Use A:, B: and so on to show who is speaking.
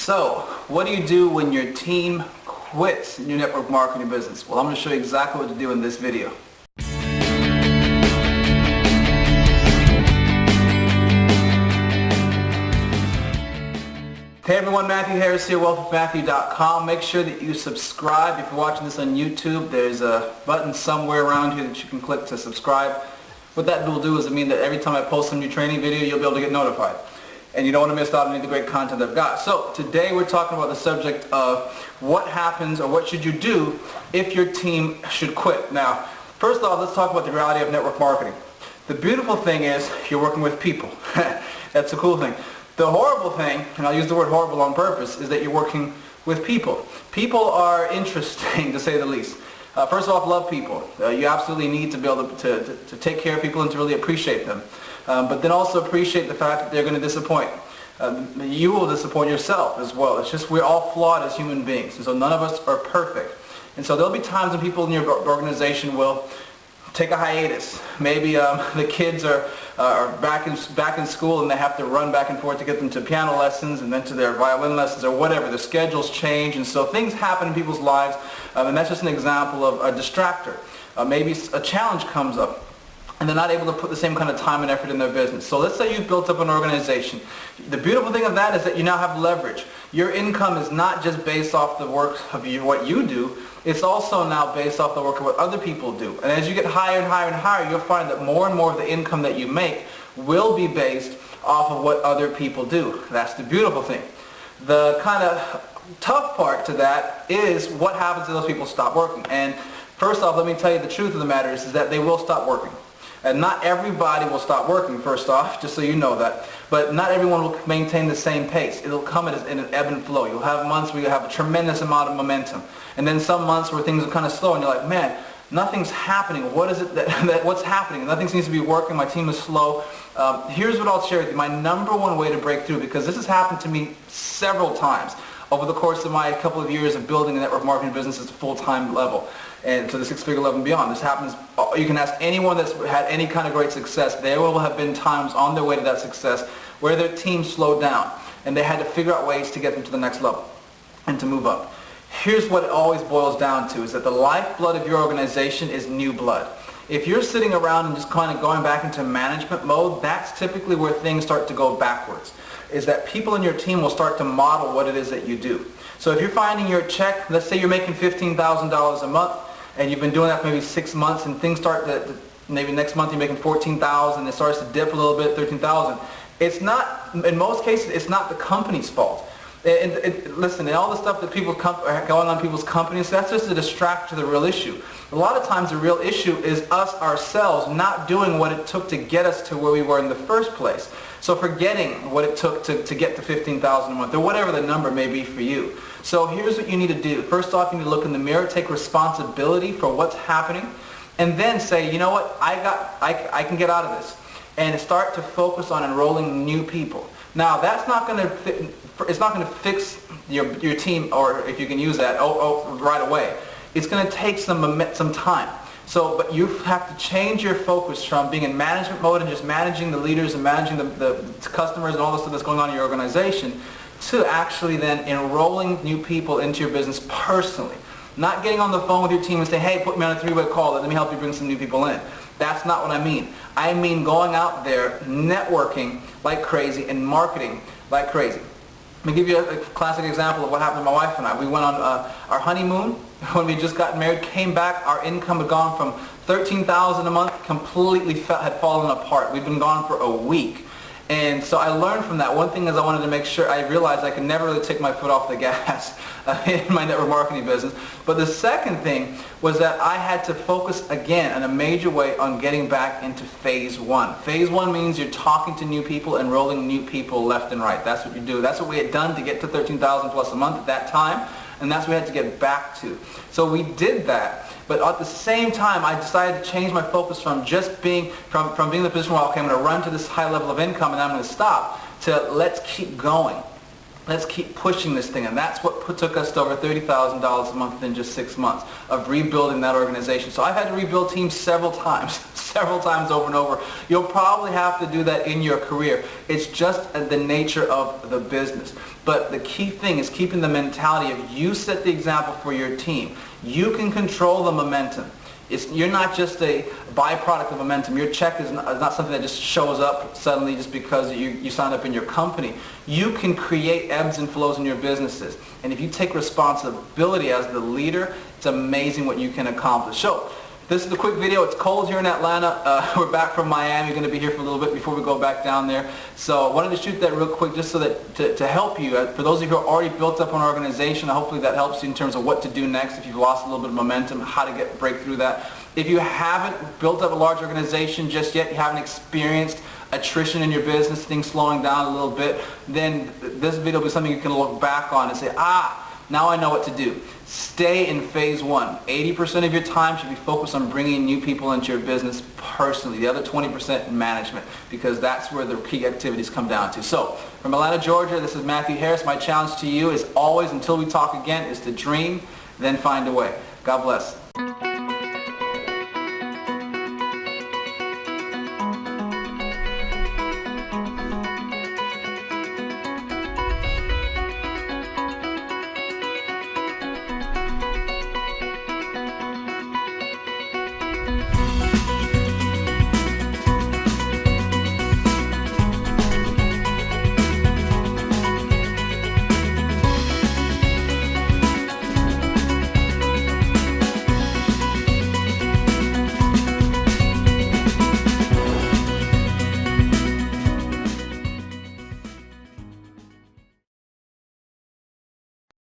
A: So, what do you do when your team quits in your network marketing business? Well, I'm going to show you exactly what to do in this video. Hey everyone, Matthew Harris here, wealthwithmatthew.com. Make sure that you subscribe. If you're watching this on YouTube, there's a button somewhere around here that you can click to subscribe. What that will do is mean that every time I post a new training video, you'll be able to get notified. And you don't want to miss out on any of the great content I've got. So today we're talking about the subject of what happens or what should you do if your team should quit. Now, first off, let's talk about the reality of network marketing. The beautiful thing is you're working with people. That's the cool thing. The horrible thing, and I'll use the word horrible on purpose, is that you're working with people. People are interesting, to say the least. First off, love people. You absolutely need to be able to take care of people and to really appreciate them. But then also appreciate the fact that they're going to disappoint. You will disappoint yourself as well. It's just we're all flawed as human beings, and so none of us are perfect. And so there'll be times when people in your organization will take a hiatus. Maybe the kids are back in school and they have to run back and forth to get them to piano lessons and then to their violin lessons or whatever. Their schedules change, and so things happen in people's lives, and that's just an example of a distractor. Maybe a challenge comes up and they're not able to put the same kind of time and effort in their business. So let's say you've built up an organization. The beautiful thing of that is that you now have leverage. Your income is not just based off the work of what you do, it's also now based off the work of what other people do. And as you get higher and higher and higher, you'll find that more and more of the income that you make will be based off of what other people do. That's the beautiful thing. The kind of tough part to that is what happens if those people stop working. And first off, let me tell you the truth of the matter is that they will stop working. And not everybody will stop working, first off, just so you know that. But not everyone will maintain the same pace. It'll come in an ebb and flow. You'll have months where you have a tremendous amount of momentum. And then some months where things are kind of slow and you're like, man, nothing's happening. What is it what's happening? Nothing seems to be working. My team is slow. Here's what I'll share with you. My number one way to break through, because this has happened to me several times over the course of my couple of years of building a network marketing business at a full-time level and to the six-figure level and beyond. This happens, you can ask anyone that's had any kind of great success. There will have been times on their way to that success where their team slowed down and they had to figure out ways to get them to the next level and to move up. Here's what it always boils down to, is that the lifeblood of your organization is new blood. If you're sitting around and just kind of going back into management mode, that's typically where things start to go backwards, is that people in your team will start to model what it is that you do. So if you're finding your check, let's say you're making $15,000 a month, and you've been doing that for maybe 6 months, and things start to maybe next month you're making $14,000, it starts to dip a little bit, $13,000. It's not, in most cases, it's not the company's fault. Listen, and all the stuff that people going on people's companies, that's just a distract to the real issue. A lot of times the real issue is us ourselves not doing what it took to get us to where we were in the first place. So forgetting what it took to get to $15,000 a month, or whatever the number may be for you. So here's what you need to do. First off, you need to look in the mirror, take responsibility for what's happening, and then say, you know what, I can get out of this. And start to focus on enrolling new people. Now, that's not going to it's not going to fix your team, or if you can use that, right away. It's going to take some time. So, but you have to change your focus from being in management mode and just managing the leaders and managing the customers and all the stuff that's going on in your organization, to actually then enrolling new people into your business personally. Not getting on the phone with your team and saying, hey, put me on a three-way call, let me help you bring some new people in. That's not what I mean. I mean going out there, networking like crazy, and marketing like crazy. Let me give you a classic example of what happened to my wife and I. We went on our honeymoon when we just got married, came back, our income had gone from $13,000 a month, completely had fallen apart. We'd been gone for a week. And so I learned from that. One thing is I wanted to make sure, I realized I could never really take my foot off the gas in my network marketing business. But the second thing was that I had to focus again in a major way on getting back into phase one. Phase one means you're talking to new people, enrolling new people left and right. That's what you do. That's what we had done to get to $13,000 plus a month at that time, and that's what we had to get back to. So we did that. But at the same time, I decided to change my focus from just being being in the position where, okay, I'm going to run to this high level of income and I'm going to stop, to let's keep going. Let's keep pushing this thing. And that's what took us to over $30,000 a month in just 6 months of rebuilding that organization. So I've had to rebuild teams several times. several times over and over. You'll probably have to do that in your career. It's just the nature of the business. But the key thing is keeping the mentality of you set the example for your team. You can control the momentum. You're not just a byproduct of momentum. Your check is not something that just shows up suddenly just because you signed up in your company. You can create ebbs and flows in your businesses. And if you take responsibility as the leader, it's amazing what you can accomplish. So, this is the quick video. It's cold here in Atlanta. We're back from Miami. We're going to be here for a little bit before we go back down there. So I wanted to shoot that real quick just so that to help you. For those of you who are already built up on an organization, hopefully that helps you in terms of what to do next if you've lost a little bit of momentum, how to break through that. If you haven't built up a large organization just yet, you haven't experienced attrition in your business, things slowing down a little bit, then this video will be something you can look back on and say, now I know what to do. Stay in phase one. 80% of your time should be focused on bringing new people into your business personally. The other 20% in management, because that's where the key activities come down to. So, from Atlanta, Georgia, this is Matthew Harris. My challenge to you is always, until we talk again, is to dream, then find a way. God bless.